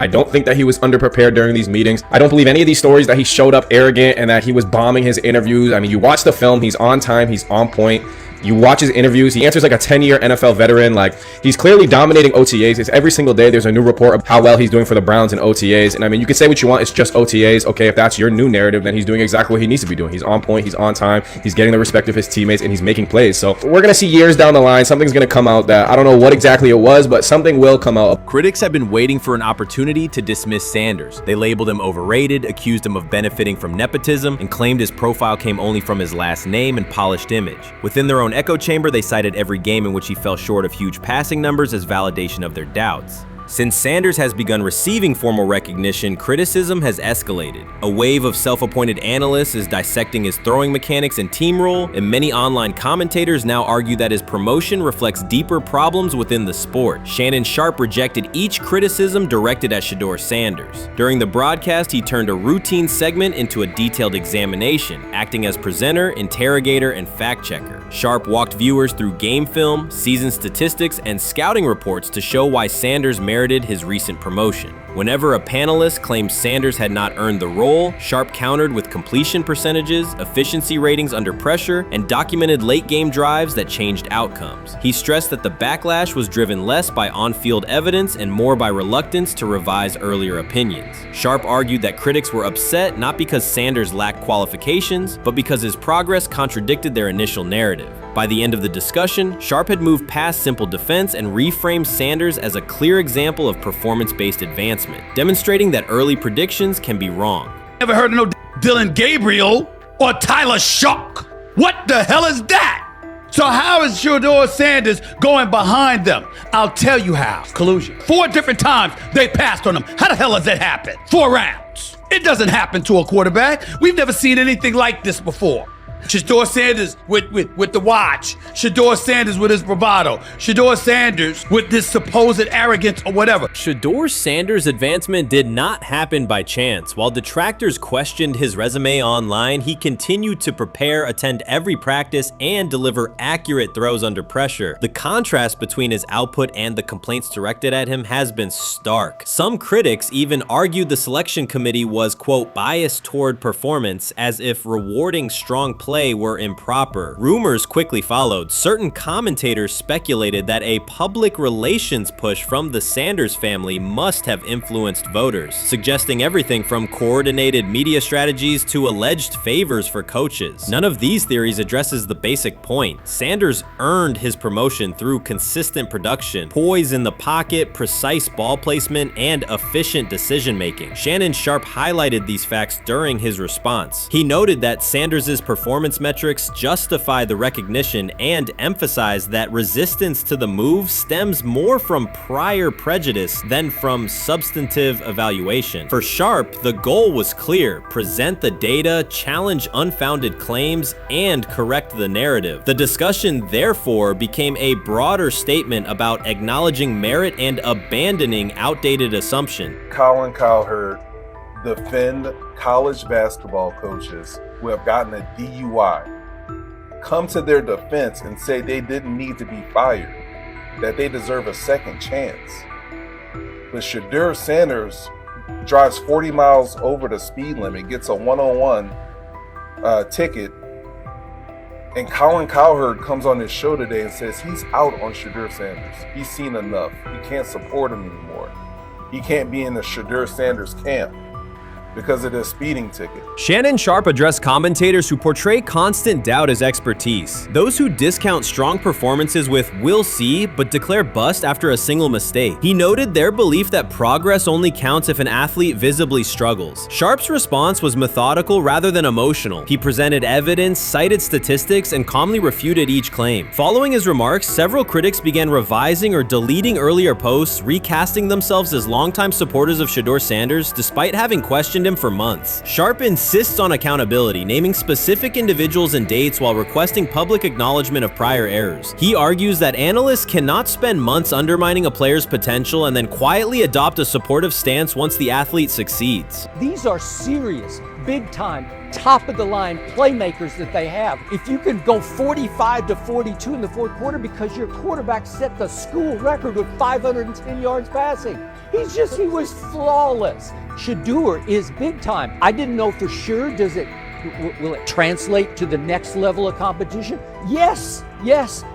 I don't think that he was underprepared during these meetings. I don't believe any of these stories that he showed up arrogant and that he was bombing his interviews. I mean, you watch the film, he's on time, he's on point. You watch his interviews, he answers like a 10-year NFL veteran. Like, he's clearly dominating OTAs. It's every single day there's a new report of how well he's doing for the Browns in OTAs. And I mean, you can say what you want, it's just OTAs. Okay, if that's your new narrative, then he's doing exactly what he needs to be doing. He's on point, he's on time, he's getting the respect of his teammates, and he's making plays. So we're gonna see years down the line, something's gonna come out that I don't know what exactly it was, but something will come out. Critics have been waiting for an opportunity to dismiss Sanders. They labeled him overrated, accused him of benefiting from nepotism, and claimed his profile came only from his last name and polished image. Within their own echo chamber, they cited every game in which he fell short of huge passing numbers as validation of their doubts. Since Sanders has begun receiving formal recognition, criticism has escalated. A wave of self-appointed analysts is dissecting his throwing mechanics and team role, and many online commentators now argue that his promotion reflects deeper problems within the sport. Shannon Sharpe rejected each criticism directed at Shedeur Sanders. During the broadcast, he turned a routine segment into a detailed examination, acting as presenter, interrogator, and fact-checker. Sharpe walked viewers through game film, season statistics, and scouting reports to show why Sanders merited his recent promotion. Whenever a panelist claimed Sanders had not earned the role, Sharpe countered with completion percentages, efficiency ratings under pressure, and documented late-game drives that changed outcomes. He stressed that the backlash was driven less by on-field evidence and more by reluctance to revise earlier opinions. Sharpe argued that critics were upset not because Sanders lacked qualifications, but because his progress contradicted their initial narrative. By the end of the discussion, Sharpe had moved past simple defense and reframed Sanders as a clear example of performance-based advancement, demonstrating that early predictions can be wrong. Never heard of no Dylan Gabriel or Tyler Shock. What the hell is that? So how is Shedeur Sanders going behind them? I'll tell you how. Collusion. 4 different times they passed on him. How the hell does that happen? 4 rounds. It doesn't happen to a quarterback. We've never seen anything like this before. Shedeur Sanders with the watch. Shedeur Sanders with his bravado. Shedeur Sanders with this supposed arrogance or whatever. Shedeur Sanders' advancement did not happen by chance. While detractors questioned his resume online, he continued to prepare, attend every practice, and deliver accurate throws under pressure. The contrast between his output and the complaints directed at him has been stark. Some critics even argued the selection committee was, quote, biased toward performance, as if rewarding strong play were improper. Rumors quickly followed. Certain commentators speculated that a public relations push from the Sanders family must have influenced voters, suggesting everything from coordinated media strategies to alleged favors for coaches. None of these theories addresses the basic point. Sanders earned his promotion through consistent production, poise in the pocket, precise ball placement, and efficient decision-making. Shannon Sharpe highlighted these facts during his response. He noted that Sanders' performance metrics justify the recognition and emphasize that resistance to the move stems more from prior prejudice than from substantive evaluation. For Sharpe, the goal was clear: present the data, challenge unfounded claims, and correct the narrative. The discussion, therefore, became a broader statement about acknowledging merit and abandoning outdated assumptions. Colin Cowherd defend college basketball coaches who have gotten a DUI, come to their defense and say they didn't need to be fired, that they deserve a second chance. But Shedeur Sanders drives 40 miles over the speed limit, gets a one-on-one ticket, and Colin Cowherd comes on his show today and says he's out on Shedeur Sanders. He's seen enough. He can't support him anymore. He can't be in the Shedeur Sanders camp because of this speeding ticket. Shannon Sharpe addressed commentators who portray constant doubt as expertise. Those who discount strong performances with "we'll see" but declare bust after a single mistake. He noted their belief that progress only counts if an athlete visibly struggles. Sharpe's response was methodical rather than emotional. He presented evidence, cited statistics, and calmly refuted each claim. Following his remarks, several critics began revising or deleting earlier posts, recasting themselves as longtime supporters of Shedeur Sanders despite having questioned him for months. Sharpe insists on accountability, naming specific individuals and dates while requesting public acknowledgement of prior errors. He argues that analysts cannot spend months undermining a player's potential and then quietly adopt a supportive stance once the athlete succeeds. These are serious, big-time top-of-the-line playmakers that they have. If you can go 45-42 in the fourth quarter because your quarterback set the school record with 510 yards passing. He was flawless. Shedeur is big time. I didn't know for sure, will it translate to the next level of competition? Yes,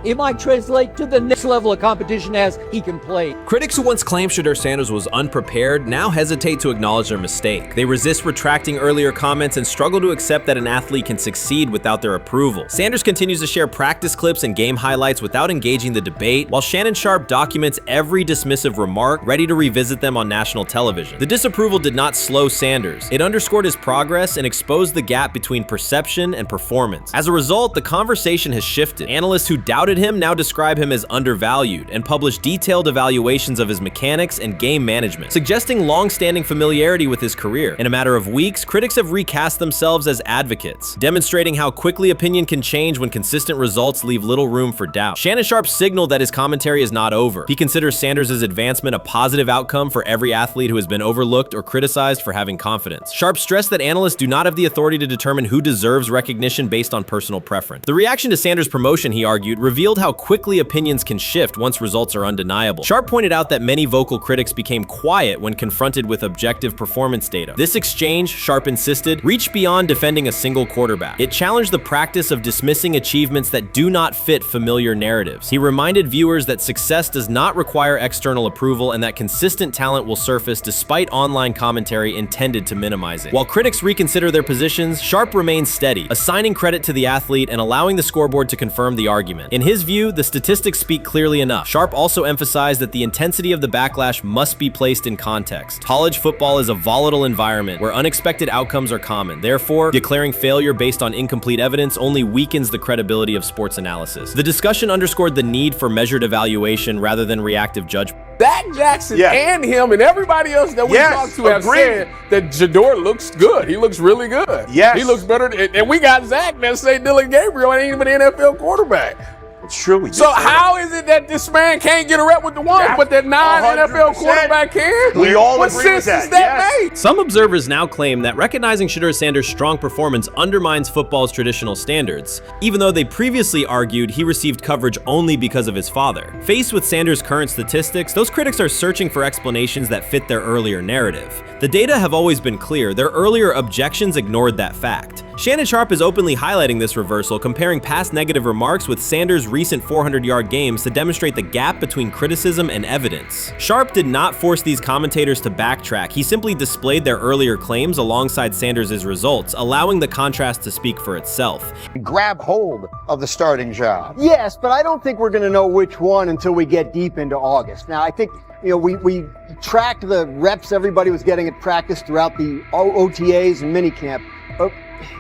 it might translate to the next level of competition as he can play. Critics who once claimed Shedeur Sanders was unprepared now hesitate to acknowledge their mistake. They resist retracting earlier comments and struggle to accept that an athlete can succeed without their approval. Sanders continues to share practice clips and game highlights without engaging the debate, while Shannon Sharpe documents every dismissive remark, ready to revisit them on national television. The disapproval did not slow Sanders. It underscored his progress and exposed the gap between perception and performance. As a result, the conversation has shifted. Analysts who doubted him now describe him as undervalued and publish detailed evaluations of his mechanics and game management, suggesting long-standing familiarity with his career. In a matter of weeks, critics have recast themselves as advocates, demonstrating how quickly opinion can change when consistent results leave little room for doubt. Shannon Sharpe signaled that his commentary is not over. He considers Sanders' advancement a positive outcome for every athlete who has been overlooked or criticized for having confidence. Sharpe stressed that analysts do not have the authority to determine who deserves recognition based on personal preference. The reaction to Sanders' promotion, he argued, revealed how quickly opinions can shift once results are undeniable. Sharpe pointed out that many vocal critics became quiet when confronted with objective performance data. This exchange, Sharpe insisted, reached beyond defending a single quarterback. It challenged the practice of dismissing achievements that do not fit familiar narratives. He reminded viewers that success does not require external approval and that consistent talent will surface despite online commentary intended to minimize it. While critics reconsider their positions, Sharpe remains steady, assigning credit to the athlete and allowing the scoreboard to confirm the argument. In his view, the statistics speak clearly enough. Sharpe also emphasized that the intensity of the backlash must be placed in context. College football is a volatile environment where unexpected outcomes are common. Therefore, declaring failure based on incomplete evidence only weakens the credibility of sports analysis. The discussion underscored the need for measured evaluation rather than reactive judgment. Zach Jackson and him and everybody else that we talked to have said that Shedeur looks good. He looks really good. Yes. He looks better. And we got Zach that say Dylan Gabriel ain't even an NFL quarterback. It's true. So how is it that this man can't get a rep with the ones, but that non-NFL quarterback can? We all what agree with sense that. does that make? Some observers now claim that recognizing Shedeur Sanders' strong performance undermines football's traditional standards, even though they previously argued he received coverage only because of his father. Faced with Sanders' current statistics, those critics are searching for explanations that fit their earlier narrative. The data have always been clear. Their earlier objections ignored that fact. Shannon Sharpe is openly highlighting this reversal, comparing past negative remarks with Sanders' recent 400-yard games to demonstrate the gap between criticism and evidence. Sharpe did not force these commentators to backtrack. He simply displayed their earlier claims alongside Sanders' results, allowing the contrast to speak for itself. Grab hold of the starting job. Yes, but I don't think we're going to know which one until we get deep into August. Now, I think, we tracked the reps everybody was getting at practice throughout the OTAs and minicamp. But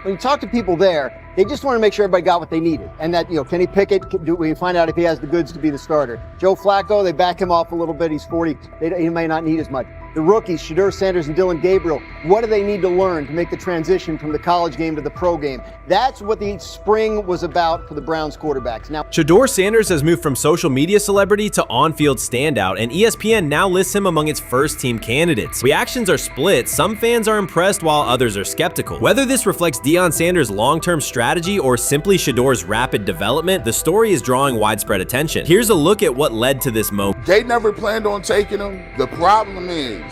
when you talk to people there, they just want to make sure everybody got what they needed. And that, Kenny Pickett, we find out if he has the goods to be the starter. Joe Flacco, they back him off a little bit. He's 40. He may not need as much. The rookies, Shedeur Sanders and Dylan Gabriel, what do they need to learn to make the transition from the college game to the pro game? That's what the spring was about for the Browns quarterbacks. Now, Shedeur Sanders has moved from social media celebrity to on-field standout, and ESPN now lists him among its first-team candidates. Reactions are split. Some fans are impressed while others are skeptical. Whether this reflects Deion Sanders' long-term strategy or simply Shedeur's rapid development, the story is drawing widespread attention. Here's a look at what led to this moment. They never planned on taking him. The problem is,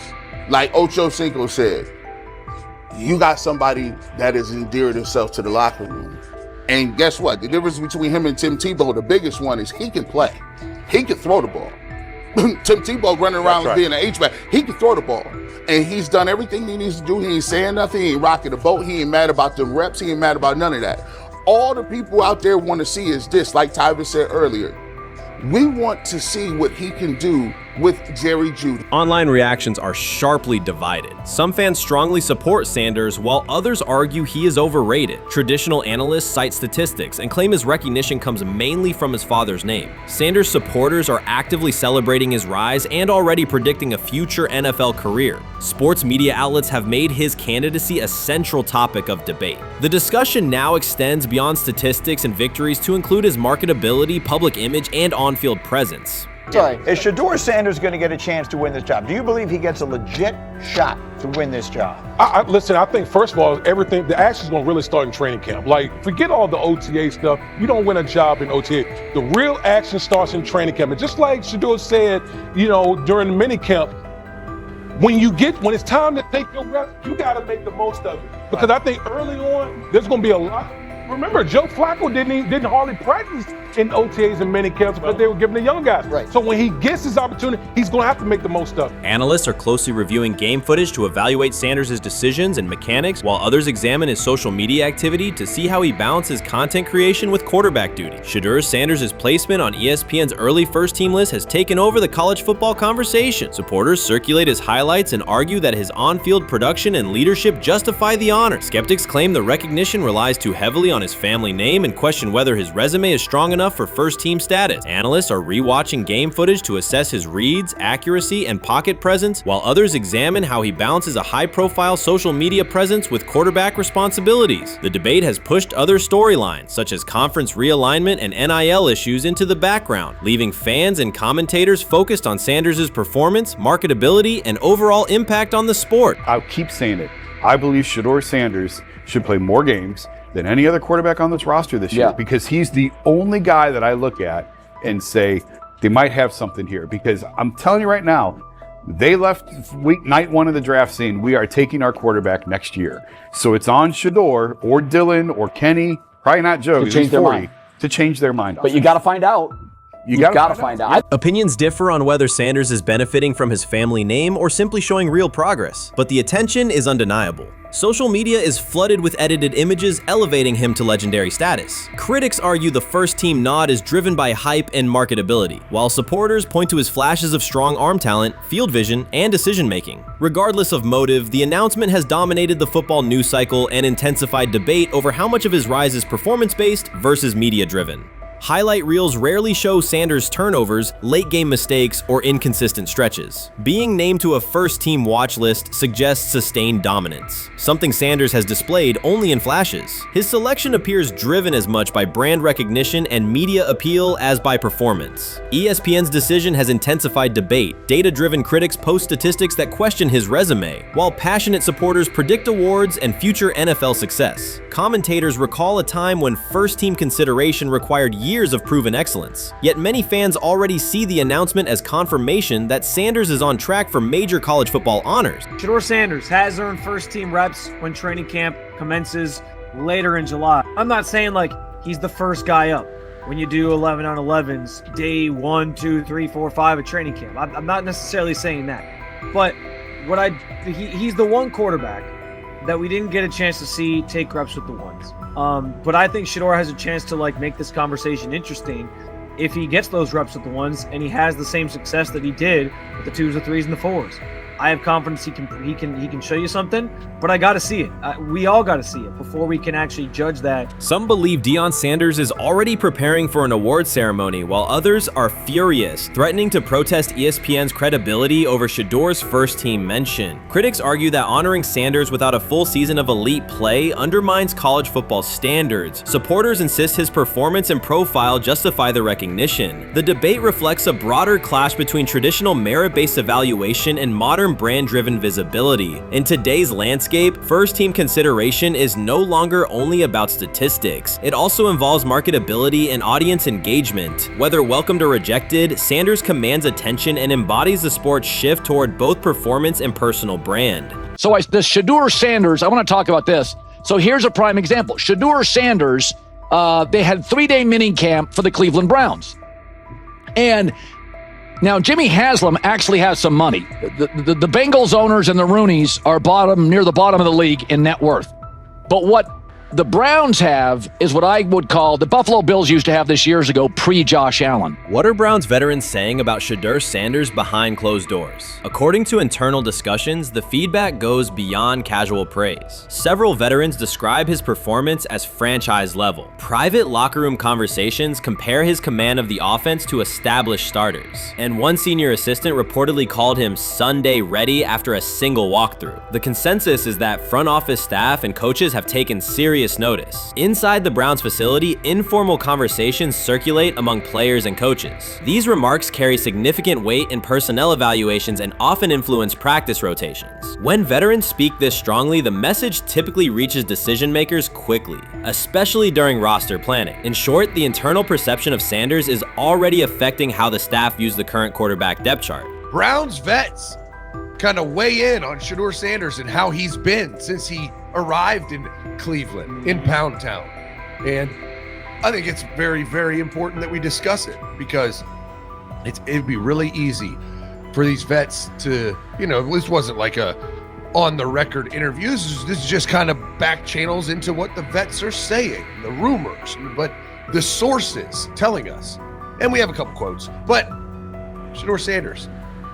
like Ocho Cinco said, you got somebody that has endeared himself to the locker room. And guess what? The difference between him and Tim Tebow, the biggest one, is he can play. He can throw the ball. Tim Tebow running around being an H-back. He can throw the ball. And he's done everything he needs to do. He ain't saying nothing. He ain't rocking the boat. He ain't mad about the reps. He ain't mad about none of that. All the people out there want to see is this, like Tyvis said earlier. We want to see what he can do with Jerry Jeudy. Online reactions are sharply divided. Some fans strongly support Sanders, while others argue he is overrated. Traditional analysts cite statistics and claim his recognition comes mainly from his father's name. Sanders supporters are actively celebrating his rise and already predicting a future NFL career. Sports media outlets have made his candidacy a central topic of debate. The discussion now extends beyond statistics and victories to include his marketability, public image, and on-field presence. Sorry. Is Shedeur Sanders going to get a chance to win this job? Do you believe he gets a legit shot to win this job? Listen, I think, first of all, the action's going to really start in training camp. Like, forget all the OTA stuff. You don't win a job in OTA. The real action starts in training camp. And just like Shedeur said, during the mini camp, when it's time to take your reps, you got to make the most of it. Because I think early on, there's going to be a lot. Remember, Joe Flacco didn't hardly practice in OTAs and mini camps because they were giving the young guys. Right. So when he gets his opportunity, he's going to have to make the most of it. Analysts are closely reviewing game footage to evaluate Sanders' decisions and mechanics, while others examine his social media activity to see how he balances content creation with quarterback duty. Shedeur Sanders' placement on ESPN's early first-team list has taken over the college football conversation. Supporters circulate his highlights and argue that his on-field production and leadership justify the honor. Skeptics claim the recognition relies too heavily on his family name and question whether his resume is strong enough for first-team status. Analysts are rewatching game footage to assess his reads, accuracy, and pocket presence, while others examine how he balances a high-profile social media presence with quarterback responsibilities. The debate has pushed other storylines, such as conference realignment and NIL issues, into the background, leaving fans and commentators focused on Sanders' performance, marketability, and overall impact on the sport. I'll keep saying it. I believe Shedeur Sanders should play more games than any other quarterback on this roster this year, because he's the only guy that I look at and say they might have something here. Because I'm telling you right now, they left night one of the draft saying we are taking our quarterback next year. So it's on Shedeur or Dylan or Kenny, probably not Joe, to change their mind. To change their mind. But you got to find out. You've got to find out. Opinions differ on whether Sanders is benefiting from his family name or simply showing real progress, but the attention is undeniable. Social media is flooded with edited images elevating him to legendary status. Critics argue the first-team nod is driven by hype and marketability, while supporters point to his flashes of strong arm talent, field vision, and decision-making. Regardless of motive, the announcement has dominated the football news cycle and intensified debate over how much of his rise is performance-based versus media-driven. Highlight reels rarely show Sanders' turnovers, late-game mistakes, or inconsistent stretches. Being named to a first-team watch list suggests sustained dominance, something Sanders has displayed only in flashes. His selection appears driven as much by brand recognition and media appeal as by performance. ESPN's decision has intensified debate. Data-driven critics post statistics that question his resume, while passionate supporters predict awards and future NFL success. Commentators recall a time when first-team consideration required years of proven excellence. Yet many fans already see the announcement as confirmation that Sanders is on track for major college football honors. Shedeur Sanders has earned first-team reps when training camp commences later in July. I'm not saying like he's the first guy up when you do 11 on 11s, day 1, 2, 3, 4, 5 at training camp. I'm not necessarily saying that. But he's the one quarterback that we didn't get a chance to see take reps with the ones. But I think Shedeur has a chance to make this conversation interesting if he gets those reps with the ones and he has the same success that he did with the 2s, the 3s, and the 4s. I have confidence he can show you something, but I got to see it. We all got to see it before we can actually judge that. Some believe Deion Sanders is already preparing for an award ceremony, while others are furious, threatening to protest ESPN's credibility over Shedeur's first-team mention. Critics argue that honoring Sanders without a full season of elite play undermines college football standards. Supporters insist his performance and profile justify the recognition. The debate reflects a broader clash between traditional merit-based evaluation and modern brand-driven visibility. In today's landscape, first-team consideration is no longer only about statistics. It also involves marketability and audience engagement. Whether welcomed or rejected, Sanders commands attention and embodies the sport's shift toward both performance and personal brand. So the Shedeur Sanders, I want to talk about this. So here's a prime example. Shedeur Sanders, they had 3-day mini camp for the Cleveland Browns. And now, Jimmy Haslam actually has some money. The Bengals owners and the Rooneys are near the bottom of the league in net worth. But what the Browns have is what I would call the Buffalo Bills used to have this years ago, pre-Josh Allen. What are Browns veterans saying about Shedeur Sanders behind closed doors? According to internal discussions, the feedback goes beyond casual praise. Several veterans describe his performance as franchise level. Private locker room conversations compare his command of the offense to established starters. And one senior assistant reportedly called him Sunday ready after a single walkthrough. The consensus is that front office staff and coaches have taken serious serious notice. Inside the Browns facility, informal conversations circulate among players and coaches. These remarks carry significant weight in personnel evaluations and often influence practice rotations. When veterans speak this strongly, the message typically reaches decision makers quickly, especially during roster planning. In short, the internal perception of Sanders is already affecting how the staff views the current quarterback depth chart. Browns vets kind of weigh in on Shedeur Sanders and how he's been since he arrived in Cleveland, in Pound Town. And I think it's very, very important that we discuss it, because it'd be really easy for these vets to, this wasn't like a on-the-record interviews. This is just kind of back channels into what the vets are saying, the rumors, but the sources telling us. And we have a couple quotes, but Shedeur Sanders,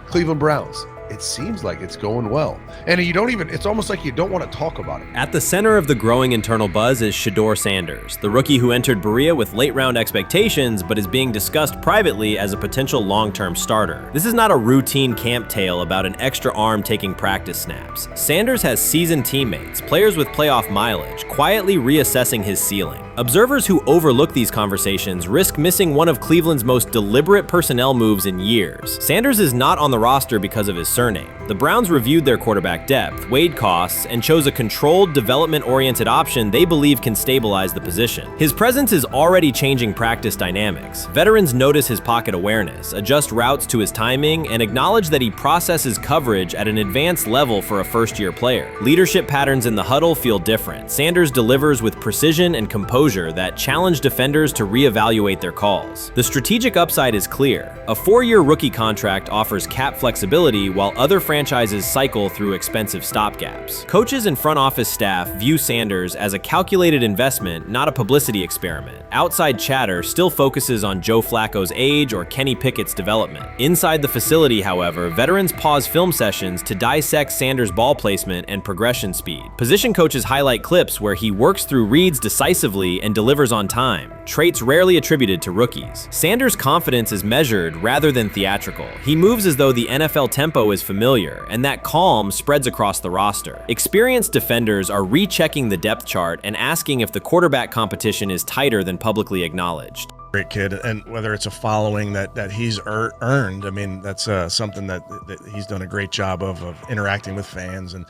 Cleveland Browns, it seems like it's going well. And it's almost like you don't want to talk about it. At the center of the growing internal buzz is Shedeur Sanders, the rookie who entered Berea with late-round expectations but is being discussed privately as a potential long-term starter. This is not a routine camp tale about an extra arm taking practice snaps. Sanders has seasoned teammates, players with playoff mileage, quietly reassessing his ceiling. Observers who overlook these conversations risk missing one of Cleveland's most deliberate personnel moves in years. Sanders is not on the roster because of his surname. The Browns reviewed their quarterback depth, weighed costs, and chose a controlled, development-oriented option they believe can stabilize the position. His presence is already changing practice dynamics. Veterans notice his pocket awareness, adjust routes to his timing, and acknowledge that he processes coverage at an advanced level for a first-year player. Leadership patterns in the huddle feel different. Sanders delivers with precision and composure that challenge defenders to reevaluate their calls. The strategic upside is clear. A 4-year rookie contract offers cap flexibility while other franchises cycle through expensive stopgaps. Coaches and front office staff view Sanders as a calculated investment, not a publicity experiment. Outside chatter still focuses on Joe Flacco's age or Kenny Pickett's development. Inside the facility, however, veterans pause film sessions to dissect Sanders' ball placement and progression speed. Position coaches highlight clips where he works through reads decisively and delivers on time, traits rarely attributed to rookies. Sanders' confidence is measured rather than theatrical. He moves as though the NFL tempo is familiar, and that calm spreads across the roster. Experienced defenders are rechecking the depth chart and asking if the quarterback competition is tighter than publicly acknowledged. Great kid, and whether it's a following that he's earned, I mean, that's something that he's done a great job of interacting with fans, and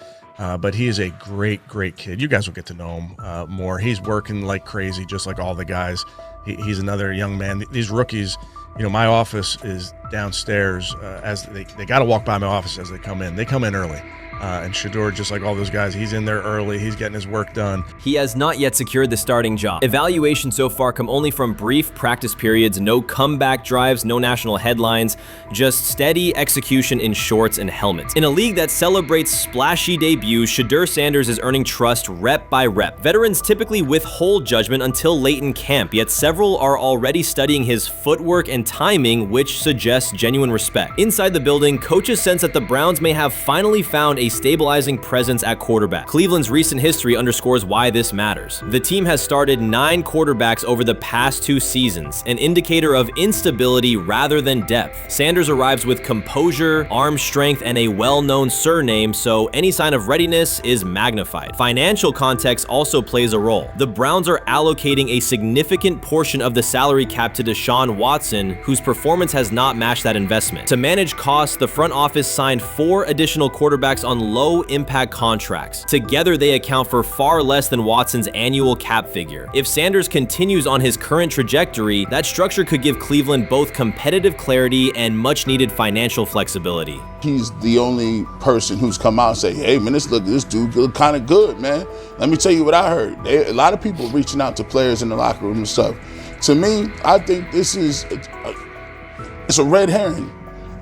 but he is a great kid. You guys will get to know him more. He's working like crazy, just like all the guys. He's another young man. These rookies, my office is downstairs. As they got to walk by my office as they come in. They come in early. And Shedeur, just like all those guys, he's in there early. He's getting his work done. He has not yet secured the starting job. Evaluations so far come only from brief practice periods, no comeback drives, no national headlines, just steady execution in shorts and helmets. In a league that celebrates splashy debuts, Shedeur Sanders is earning trust rep by rep. Veterans typically withhold judgment until late in camp, yet several are already studying his footwork and timing, which suggests genuine respect. Inside the building, coaches sense that the Browns may have finally found a stabilizing presence at quarterback. Cleveland's recent history underscores why this matters. The team has started 9 quarterbacks over the past 2 seasons, an indicator of instability rather than depth. Sanders arrives with composure, arm strength, and a well-known surname, so any sign of readiness is magnified. Financial context also plays a role. The Browns are allocating a significant portion of the salary cap to Deshaun Watson, whose performance has not matched that investment. To manage costs, the front office signed 4 additional quarterbacks on low-impact contracts. Together, they account for far less than Watson's annual cap figure. If Sanders continues on his current trajectory, that structure could give Cleveland both competitive clarity and much-needed financial flexibility. He's the only person who's come out and say, hey, man, this dude look kind of good, man. Let me tell you what I heard. A lot of people reaching out to players in the locker room and stuff. To me, I think this is it's a red herring.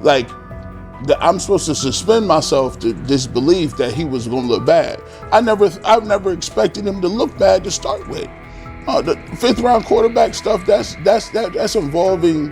Like, I'm supposed to suspend myself to disbelief that he was going to look bad. I've never expected him to look bad to start with. The 5th round quarterback stuff, that's involving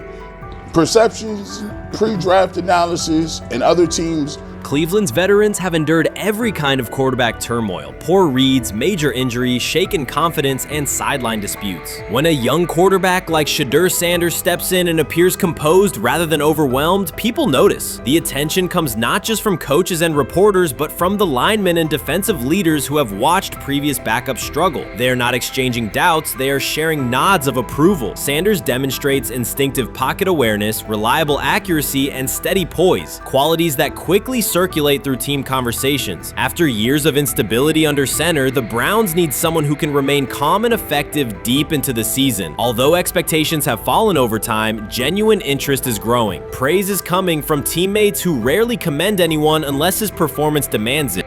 perceptions, pre-draft analysis, and other teams Cleveland's veterans have endured every kind of quarterback turmoil, poor reads, major injuries, shaken confidence, and sideline disputes. When a young quarterback like Shedeur Sanders steps in and appears composed rather than overwhelmed, people notice. The attention comes not just from coaches and reporters, but from the linemen and defensive leaders who have watched previous backups struggle. They are not exchanging doubts, they are sharing nods of approval. Sanders demonstrates instinctive pocket awareness, reliable accuracy, and steady poise, qualities that quickly circulate through team conversations. After years of instability under center, the Browns need someone who can remain calm and effective deep into the season. Although expectations have fallen over time, genuine interest is growing. Praise is coming from teammates who rarely commend anyone unless his performance demands it.